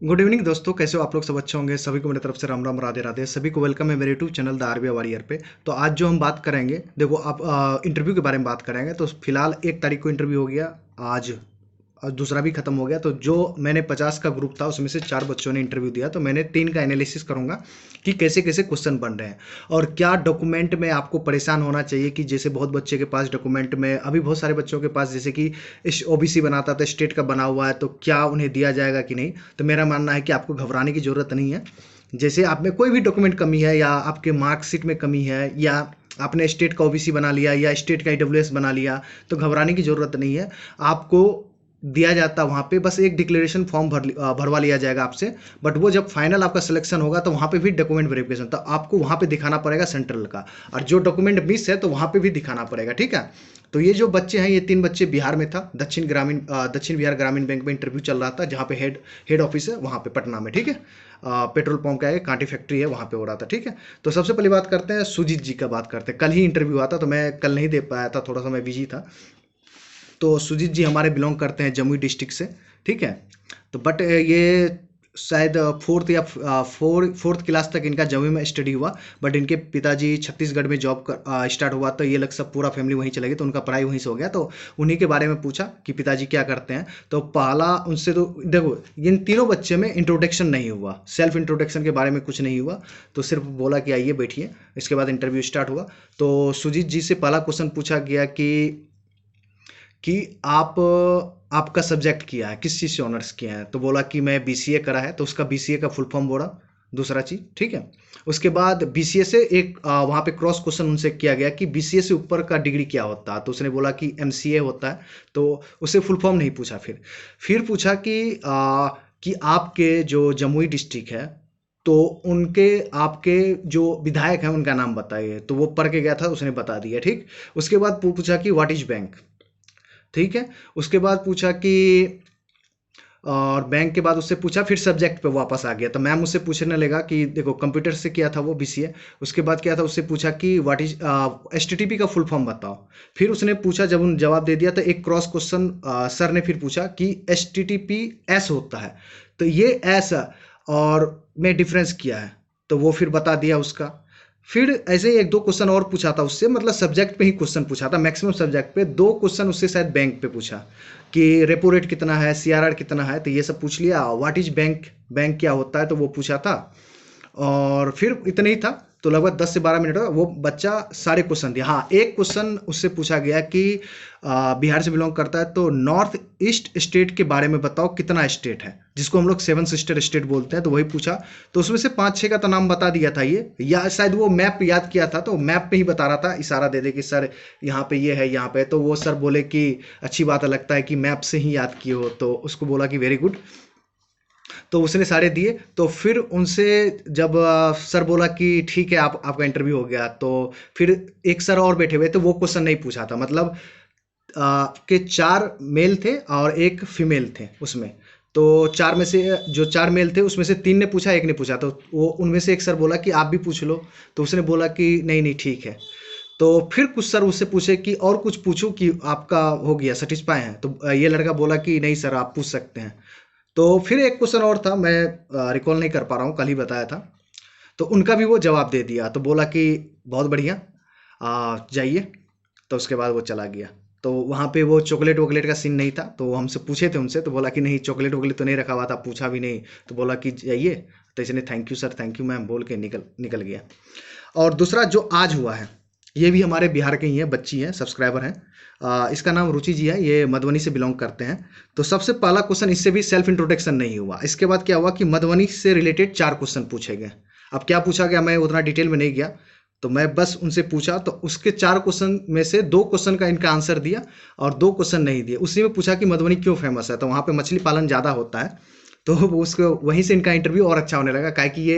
Good evening दोस्तों, कैसे हो आप लोग? सब अच्छे होंगे। सभी को मेरी तरफ से राम राम, राधे राधे। सभी को वेलकम है मेरे YouTube channel the RBI warrior पे। तो आज जो हम बात करेंगे, देखो आप इंटरव्यू के बारे में बात करेंगे। तो फिलहाल 1 तारीख को इंटरव्यू हो गया। आज दूसरा भी खत्म हो गया। तो जो मैंने 50 का ग्रुप था उसमें से 4 बच्चों ने इंटरव्यू दिया। तो मैंने 3 का एनालिसिस करूंगा कि कैसे कैसे क्वेश्चन बन रहे हैं और क्या डॉक्यूमेंट में आपको परेशान होना चाहिए। कि जैसे बहुत बच्चे के पास डॉक्यूमेंट में, अभी बहुत सारे बच्चों के पास जैसे कि ओबीसी बनाता था, स्टेट का बना हुआ है, तो क्या उन्हें दिया जाएगा कि नहीं। तो मेरा मानना है कि आपको घबराने की ज़रूरत नहीं है। जैसे आप में कोई भी डॉक्यूमेंट कमी है या आपके मार्कशीट में कमी है या आपने स्टेट का ओबीसी बना लिया या स्टेट का ईडब्ल्यूएस बना लिया, तो घबराने की ज़रूरत नहीं है। आपको दिया जाता है वहाँ पे, बस एक डिक्लेरेशन फॉर्म भरवा लिया जाएगा आपसे। बट वो जब फाइनल आपका सिलेक्शन होगा तो वहाँ पे भी डॉक्यूमेंट वेरिफिकेशन, तो आपको वहाँ पे दिखाना पड़ेगा सेंट्रल का। और जो डॉक्यूमेंट मिस है तो वहाँ पे भी दिखाना पड़ेगा, ठीक है। तो ये जो बच्चे हैं, ये 3 बच्चे बिहार में था, दक्षिण बिहार ग्रामीण बैंक में इंटरव्यू चल रहा था, जहाँ पे हेड ऑफिस है वहाँ पे पटना में, ठीक है। पेट्रोल पंप का है, कांटी फैक्ट्री है, वहाँ पे हो रहा था, ठीक है। तो सबसे पहली बात करते हैं सुजीत जी का, बात करते हैं। कल ही इंटरव्यू हुआ था, तो मैं कल नहीं दे पाया था, थोड़ा सा मैं बिजी था। तो सुजीत जी हमारे बिलोंग करते हैं जमुई डिस्ट्रिक्ट से, ठीक है। तो बट ये शायद फोर्थ क्लास तक इनका जमुई में स्टडी हुआ। बट इनके पिताजी छत्तीसगढ़ में जॉब स्टार्ट हुआ, तो ये लोग सब पूरा फैमिली वहीं चले गए, तो उनका पढ़ाई वहीं से हो गया। तो उन्हीं के बारे में पूछा कि पिताजी क्या करते हैं। तो पहला उनसे, तो देखो इन तीनों बच्चे में इंट्रोडक्शन नहीं हुआ, सेल्फ इंट्रोडक्शन के बारे में कुछ नहीं हुआ। तो सिर्फ बोला कि आइए बैठिए। इसके बाद इंटरव्यू स्टार्ट हुआ। तो सुजीत जी से पहला क्वेश्चन पूछा गया कि आपका सब्जेक्ट किया है, किस चीज़ से ऑनर्स किया है। तो बोला कि मैं बीसीए करा है, तो उसका बीसीए का फुल फॉर्म बोला। दूसरा चीज़, ठीक है। उसके बाद बीसीए से एक वहाँ पे क्रॉस क्वेश्चन उनसे किया गया कि बीसीए से ऊपर का डिग्री क्या होता है। तो उसने बोला कि एमसीए होता है। तो उससे फुल फॉर्म नहीं पूछा। फिर पूछा कि आपके जो जमुई डिस्ट्रिक्ट है, तो उनके आपके जो विधायक हैं उनका नाम बताइए। तो वो पढ़ के गया था, उसने बता दिया, ठीक। उसके बाद पूछा कि व्हाट इज बैंक, ठीक है। उसके बाद पूछा कि, और बैंक के बाद उससे पूछा, फिर सब्जेक्ट पे वापस आ गया। तो मैम उससे पूछने लगा कि देखो कंप्यूटर से किया था वो बीसीए। उसके बाद क्या था, उससे पूछा कि व्हाट इज एचटीटीपी का फुल फॉर्म बताओ। फिर उसने पूछा, जब उन जवाब दे दिया तो एक क्रॉस क्वेश्चन सर ने फिर पूछा कि एचटीटीपी एस होता है, तो ये एस और में डिफरेंस किया है। तो वो फिर बता दिया उसका। फिर ऐसे ही एक दो क्वेश्चन और पूछा था उससे, मतलब सब्जेक्ट पे ही क्वेश्चन पूछा था, मैक्सिमम सब्जेक्ट पे। 2 क्वेश्चन उससे शायद बैंक पे पूछा कि रेपो रेट कितना है, सीआरआर कितना है, तो ये सब पूछ लिया। व्हाट इज बैंक, बैंक क्या होता है, तो वो पूछा था। और फिर इतना ही था। तो लगभग 10 से 12 मिनट का वो बच्चा सारे क्वेश्चन दिया। हाँ, एक क्वेश्चन उससे पूछा गया कि बिहार से बिलोंग करता है, तो नॉर्थ ईस्ट स्टेट के बारे में बताओ, कितना स्टेट है, जिसको हम लोग सेवन सिस्टर स्टेट बोलते हैं। तो वही पूछा। तो उसमें से 5-6 का तो नाम बता दिया था ये, या शायद वो मैप याद किया था, तो मैप पे ही बता रहा था, इशारा दे दे कि सर यहाँ पे ये है, यहाँ पे। तो वो सर बोले कि अच्छी बात है, लगता है कि मैप से ही याद किए हो। तो उसको बोला कि वेरी गुड। तो उसने सारे दिए। तो फिर उनसे जब सर बोला कि ठीक है, आपका इंटरव्यू हो गया, तो फिर एक सर और बैठे हुए, तो वो क्वेश्चन नहीं पूछा था। मतलब के 4 मेल थे और एक फीमेल थे उसमें। तो 4 में से, जो 4 मेल थे उसमें से 3 ने पूछा, एक ने पूछा। तो वो उनमें से एक सर बोला कि आप भी पूछ लो। तो उसने बोला कि नहीं नहीं ठीक है। तो फिर कुछ सर उससे पूछे कि और कुछ पूछूं कि आपका हो गया, सेटिस्फाई है। तो ये लड़का बोला कि नहीं सर, आप पूछ सकते हैं। तो फिर एक क्वेश्चन और था, मैं रिकॉल नहीं कर पा रहा हूँ, कल ही बताया था। तो उनका भी वो जवाब दे दिया। तो बोला कि बहुत बढ़िया, जाइए। तो उसके बाद वो चला गया। तो वहाँ पे वो चॉकलेट वॉकलेट का सीन नहीं था। तो हमसे पूछे थे उनसे, तो बोला कि नहीं, चॉकलेट वॉकलेट तो नहीं रखा हुआ था, पूछा भी नहीं। तो बोला कि जाइए। तो इसने thank you sir, thank you ma'am बोल के निकल निकल गया। और दूसरा जो आज हुआ है, ये भी हमारे बिहार के ही हैं, बच्ची हैं, सब्सक्राइबर हैं। इसका नाम रुचि जी है, ये मधुबनी से बिलोंग करते हैं। तो सबसे पहला क्वेश्चन, इससे भी सेल्फ इंट्रोडक्शन नहीं हुआ। इसके बाद क्या हुआ कि मधुबनी से रिलेटेड 4 क्वेश्चन पूछे गए। अब क्या पूछा गया, मैं उतना डिटेल में नहीं गया। तो मैं बस उनसे पूछा, तो उसके 4 क्वेश्चन में से 2 क्वेश्चन का इनका आंसर दिया और 2 क्वेश्चन नहीं दिए। उसी में पूछा कि मधुबनी क्यों फेमस है, तो वहाँ पे मछली पालन ज़्यादा होता है। तो वो उसको वहीं से इनका इंटरव्यू और अच्छा होने लगा, काहे कि ये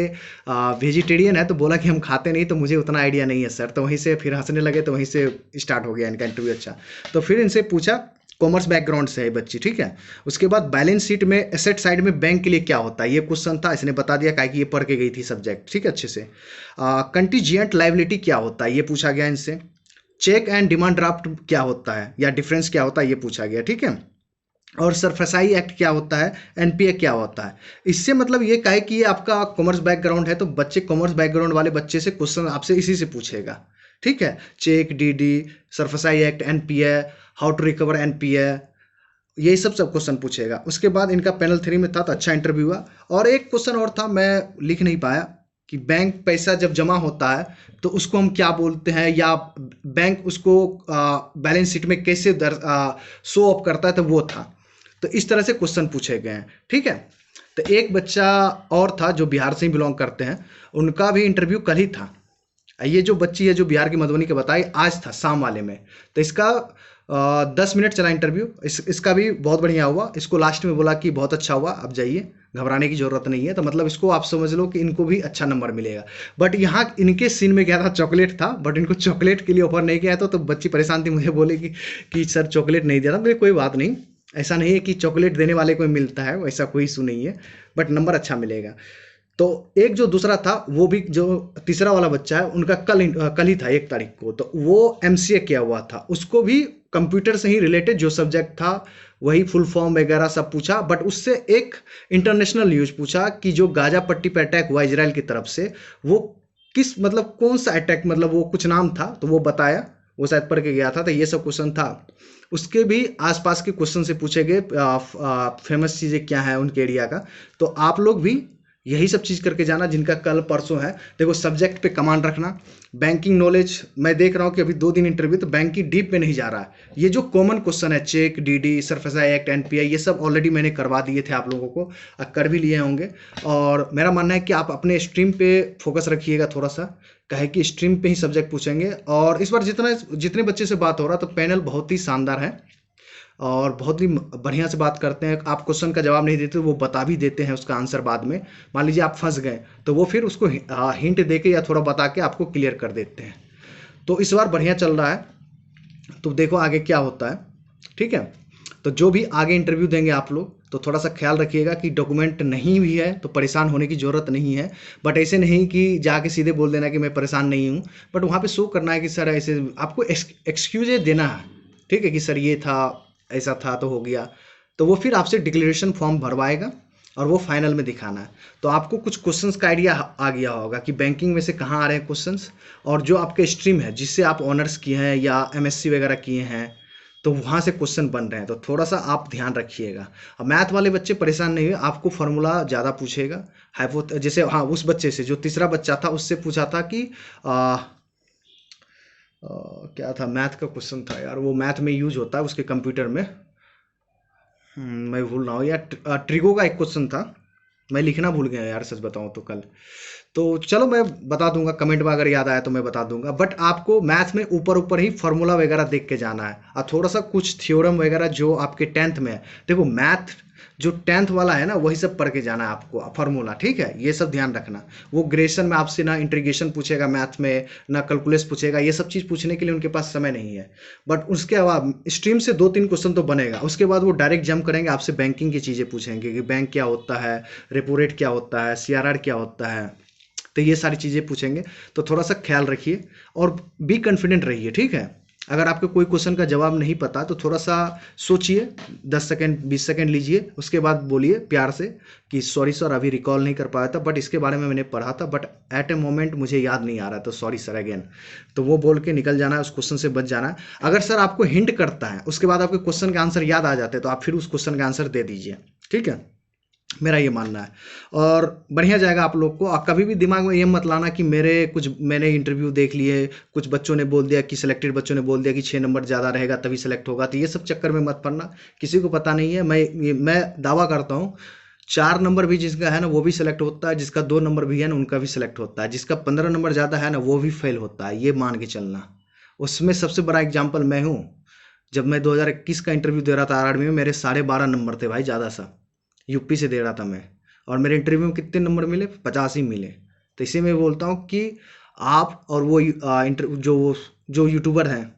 वेजिटेरियन है। तो बोला कि हम खाते नहीं, तो मुझे उतना आइडिया नहीं है सर। तो वहीं से फिर हंसने लगे, तो वहीं से स्टार्ट हो गया इनका इंटरव्यू अच्छा। तो फिर इनसे पूछा, कॉमर्स बैकग्राउंड से है बच्ची, ठीक है। उसके बाद बैलेंस शीट में एसेट साइड में बैंक के लिए क्या होता है, ये क्वेश्चन था। इसने बता दिया, काहे कि ये पढ़ के गई थी सब्जेक्ट, ठीक है, अच्छे से। कंटीजियंट लाइबिलिटी क्या होता है, ये पूछा गया इनसे। चेक एंड डिमांड ड्राफ्ट क्या होता है या डिफरेंस क्या होता है, ये पूछा गया, ठीक है। और सरफसाई एक्ट क्या होता है, एनपीए क्या होता है। इससे मतलब ये कहे कि ये आपका कॉमर्स बैकग्राउंड है तो बच्चे कॉमर्स बैकग्राउंड वाले बच्चे से क्वेश्चन आपसे इसी से पूछेगा। ठीक है, cheque, DD, SARFAESI act, NPA, how to recover NPA, यही सब क्वेश्चन पूछेगा। उसके बाद इनका पैनल 3 में था तो अच्छा इंटरव्यू हुआ। और एक क्वेश्चन और था, मैं लिख नहीं पाया कि बैंक पैसा जब जमा होता है तो उसको हम क्या बोलते हैं, या बैंक उसको बैलेंस शीट में कैसे शो ऑफ करता है, तो वो था। तो इस तरह से क्वेश्चन पूछे गए हैं। ठीक है, तो एक बच्चा और था जो बिहार से ही बिलोंग करते हैं, उनका भी इंटरव्यू कल ही था। ये जो बच्ची है जो बिहार की मधुबनी के बताई, आज था शाम वाले में। तो इसका 10 मिनट चला इंटरव्यू। इसका भी बहुत बढ़िया हुआ। इसको लास्ट में बोला कि बहुत अच्छा हुआ, अब जाइए, घबराने की ज़रूरत नहीं है। तो मतलब इसको आप समझ लो कि इनको भी अच्छा नंबर मिलेगा। बट यहाँ इनके सीन में क्या था, चॉकलेट था, बट इनको चॉकलेट के लिए ऑफर नहीं किया। तो बच्ची परेशान थी, मुझे बोले कि सर चॉकलेट नहीं दिया था। मुझे कोई बात नहीं, ऐसा नहीं है कि चॉकलेट देने वाले को मिलता है, वैसा कोई इशू नहीं है, बट नंबर अच्छा मिलेगा। तो एक जो दूसरा था, वो भी जो तीसरा वाला बच्चा है, उनका कल ही था 1 तारीख को। तो वो एमसीए किया हुआ था, उसको भी कंप्यूटर से ही रिलेटेड जो सब्जेक्ट था वही फुल फॉर्म वगैरह सब पूछा। बट उससे एक इंटरनेशनल न्यूज पूछा कि जो गाजा पट्टी पे अटैक हुआ इजराइल की तरफ से, वो किस मतलब कौन सा अटैक, मतलब वो कुछ नाम था तो वो बताया, वो शायद पढ़ के गया था। तो ये सब क्वेश्चन था। उसके भी आसपास के क्वेश्चन से पूछे गए, फेमस चीज़ें क्या है उनके एरिया का। तो आप लोग भी यही सब चीज़ करके जाना जिनका कल परसों है। देखो, सब्जेक्ट पे कमांड रखना। बैंकिंग नॉलेज मैं देख रहा हूँ कि अभी 2 दिन इंटरव्यू, तो बैंकिंग डीप में नहीं जा रहा है। ये जो कॉमन क्वेश्चन है, cheque, DD, SARFAESI act, NPI, ये सब ऑलरेडी मैंने करवा दिए थे आप लोगों को, कर भी लिए होंगे। और मेरा मानना है कि आप अपने स्ट्रीम पे फोकस रखिएगा थोड़ा सा, कहे कि स्ट्रीम पे ही सब्जेक्ट पूछेंगे। और इस बार जितने बच्चे से बात हो रहा, तो पैनल बहुत ही शानदार है और बहुत ही बढ़िया से बात करते हैं। आप क्वेश्चन का जवाब नहीं देते वो बता भी देते हैं उसका आंसर बाद में। मान लीजिए आप फंस गए तो वो फिर उसको हिंट दे के या थोड़ा बता के आपको क्लियर कर देते हैं। तो इस बार बढ़िया चल रहा है, तो देखो आगे क्या होता है। ठीक है, तो जो भी आगे इंटरव्यू देंगे आप लोग, तो थोड़ा सा ख्याल रखिएगा कि डॉक्यूमेंट नहीं भी है तो परेशान होने की ज़रूरत नहीं है। बट ऐसे नहीं कि जाके सीधे बोल देना कि मैं परेशान नहीं हूँ, बट वहाँ पे शो करना है कि सर ऐसे आपको एक्सक्यूज देना है। ठीक है, कि सर ये था, ऐसा था तो हो गया। तो वो फिर आपसे डिक्लेरेशन फॉर्म भरवाएगा और वो फाइनल में दिखाना है। तो आपको कुछ क्वेश्चंस का आइडिया आ गया होगा कि बैंकिंग में से कहाँ आ रहे हैं क्वेश्चंस, और जो आपके स्ट्रीम है जिससे आप ऑनर्स किए हैं या एमएससी वगैरह किए हैं, तो वहाँ से क्वेश्चन बन रहे हैं। तो थोड़ा सा आप ध्यान रखिएगा। अब मैथ वाले बच्चे परेशान नहीं हुए, आपको फार्मूला ज़्यादा पूछेगा। हाइपो जैसे, हाँ, उस बच्चे से जो तीसरा बच्चा था उससे पूछा था कि क्या था, मैथ का क्वेश्चन था यार, वो मैथ में यूज होता है उसके कंप्यूटर में। मैं भूल रहा हूँ यार। ट्रिगो का एक क्वेश्चन था, मैं लिखना भूल गया यार, सच बताऊँ तो कल। तो चलो मैं बता दूंगा, कमेंट में अगर याद आया तो मैं बता दूंगा। बट आपको मैथ में ऊपर ऊपर ही फार्मूला वगैरह देख के जाना है, और थोड़ा सा कुछ थ्योरम वगैरह जो आपके 10th में है। देखो, मैथ जो 10th वाला है ना, वही सब पढ़ के जाना है आपको, फार्मूला। ठीक है, ये सब ध्यान रखना। वो ग्रेजुएशन में आपसे ना इंटीग्रेशन पूछेगा मैथ में, ना कैलकुलस पूछेगा, ये सब चीज़ पूछने के लिए उनके पास समय नहीं है। बट उसके अलावा स्ट्रीम से 2-3 क्वेश्चन तो बनेगा। उसके बाद वो डायरेक्ट जंप करेंगे, आपसे बैंकिंग की चीज़ें पूछेंगे कि बैंक क्या होता है, रेपो रेट क्या होता है, सीआरआर क्या होता है। तो ये सारी चीज़ें पूछेंगे। तो थोड़ा सा ख्याल रखिए और बी कॉन्फिडेंट रहिए। ठीक है, अगर आपको कोई क्वेश्चन का जवाब नहीं पता तो थोड़ा सा सोचिए, 10 सेकंड 20 सेकंड लीजिए, उसके बाद बोलिए प्यार से कि सॉरी सर, अभी रिकॉल नहीं कर पाया था, बट इसके बारे में मैंने पढ़ा था, बट एट ए मोमेंट मुझे याद नहीं आ रहा, तो सॉरी सर अगेन। तो वो बोल के निकल जाना है, उस क्वेश्चन से बच जाना है। अगर सर आपको हिंट करता है, उसके बाद आपके क्वेश्चन के आंसर याद आ जाते हैं, तो आप फिर उस क्वेश्चन का आंसर दे दीजिए। ठीक है, मेरा ये मानना है। और बढ़िया जाएगा आप लोग को। और कभी भी दिमाग में ये मत लाना कि मैंने इंटरव्यू देख लिए, कुछ बच्चों ने बोल दिया कि सिलेक्टेड बच्चों ने बोल दिया कि 6 नंबर ज़्यादा रहेगा तभी सेलेक्ट होगा, तो ये सब चक्कर में मत पड़ना। किसी को पता नहीं है। मैं दावा करता हूँ, 4 नंबर भी जिसका है ना वो भी सिलेक्ट होता है, जिसका 2 नंबर भी है ना उनका भी सिलेक्ट होता है, जिसका 15 नंबर ज़्यादा है ना वो भी फेल होता है, ये मान के चलना। उसमें सबसे बड़ा एग्जाम्पल मैं हूँ। जब मैं 2021 का इंटरव्यू दे रहा था आरआरबी में, मेरे 12.5 नंबर थे भाई, ज़्यादा सा। यूपी से दे रहा था मैं, और मेरे इंटरव्यू में कितने नंबर मिले, 50 ही मिले। तो इसी में बोलता हूँ कि आप और वो जो यूट्यूबर हैं,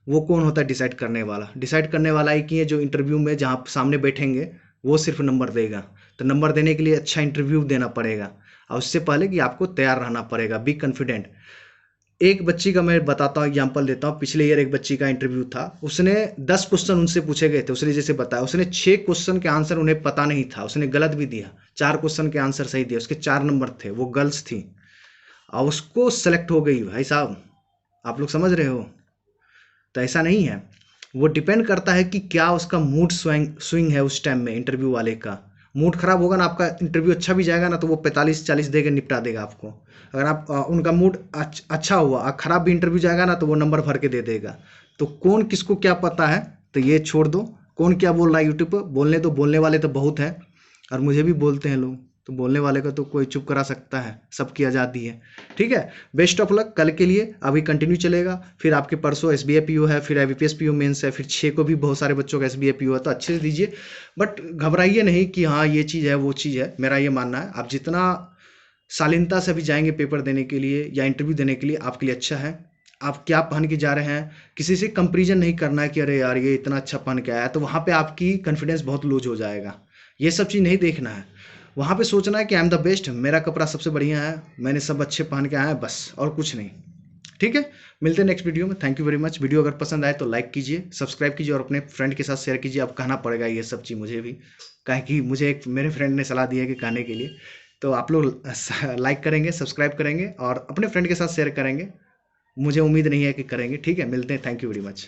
वो कौन होता है डिसाइड करने वाला है कि ये जो इंटरव्यू में जहाँ सामने बैठेंगे वो सिर्फ नंबर देगा। तो नंबर देने के लिए अच्छा इंटरव्यू देना पड़ेगा, और उससे पहले कि आपको तैयार रहना पड़ेगा। Be confident. एक बच्ची का मैं बताता हूँ, एग्जांपल देता हूँ। पिछले ईयर एक बच्ची का इंटरव्यू था, उसने 10 क्वेश्चन उनसे पूछे गए थे, उसने जैसे बताया, उसने 6 क्वेश्चन के आंसर उन्हें पता नहीं था, उसने गलत भी दिया, 4 क्वेश्चन के आंसर सही दिया, उसके 4 नंबर थे, वो गर्ल्स थी और उसको सेलेक्ट हो गई। भाई साहब, आप लोग समझ रहे हो? तो ऐसा नहीं है, वो डिपेंड करता है कि क्या उसका मूड स्विंग स्विंग है उस टाइम में। इंटरव्यू वाले का मूड खराब होगा ना, आपका इंटरव्यू अच्छा भी जाएगा ना, तो वो 45-40 दे के निपटा देगा आपको। अगर आप उनका मूड अच्छा हुआ और खराब भी इंटरव्यू जाएगा ना, तो वो नंबर भर के दे देगा। तो कौन किसको क्या पता है, तो ये छोड़ दो। कौन क्या बोल रहा है यूट्यूब पर, बोलने दो, बोलने वाले तो बहुत हैं और मुझे भी बोलते हैं लोग, तो बोलने वाले का तो कोई चुप करा सकता है, सबकी आज़ादी है। ठीक है, बेस्ट ऑफ लक कल के लिए। अभी कंटिन्यू चलेगा, फिर आपके परसों एसबीआई पीओ है, फिर आईबीपीएस पीओ मेंस है, फिर 6 को भी बहुत सारे बच्चों का एसबीआई पीओ है, तो अच्छे से दीजिए। बट घबराइए नहीं कि हाँ ये चीज़ है वो चीज़ है, मेरा ये मानना है आप जितना शालीनता से भी जाएंगे पेपर देने के लिए या इंटरव्यू देने के लिए, आपके लिए अच्छा है। आप क्या पहन के जा रहे हैं, किसी से कंपेरिजन नहीं करना है कि अरे यार ये इतना अच्छा पहन के आया है, तो वहाँ पे आपकी कॉन्फिडेंस बहुत लूज हो जाएगा। ये सब चीज़ नहीं देखना है, वहाँ पे सोचना है कि आई एम द बेस्ट, मेरा कपड़ा सबसे बढ़िया है, मैंने सब अच्छे पहन के आया है, बस और कुछ नहीं। ठीक है, मिलते हैं नेक्स्ट वीडियो में। Thank you very much. Video अगर पसंद आए तो लाइक कीजिए, सब्सक्राइब कीजिए और अपने फ्रेंड के साथ शेयर कीजिए। अब कहना पड़ेगा ये सब चीज़ मुझे भी, काहे कि मुझे एक मेरे फ्रेंड ने सलाह दी है कि कहने के लिए। तो आप लोग लाइक करेंगे, सब्सक्राइब करेंगे और अपने फ्रेंड के साथ शेयर करेंगे। मुझे उम्मीद नहीं है कि करेंगे। ठीक है, मिलते हैं। Thank you very much.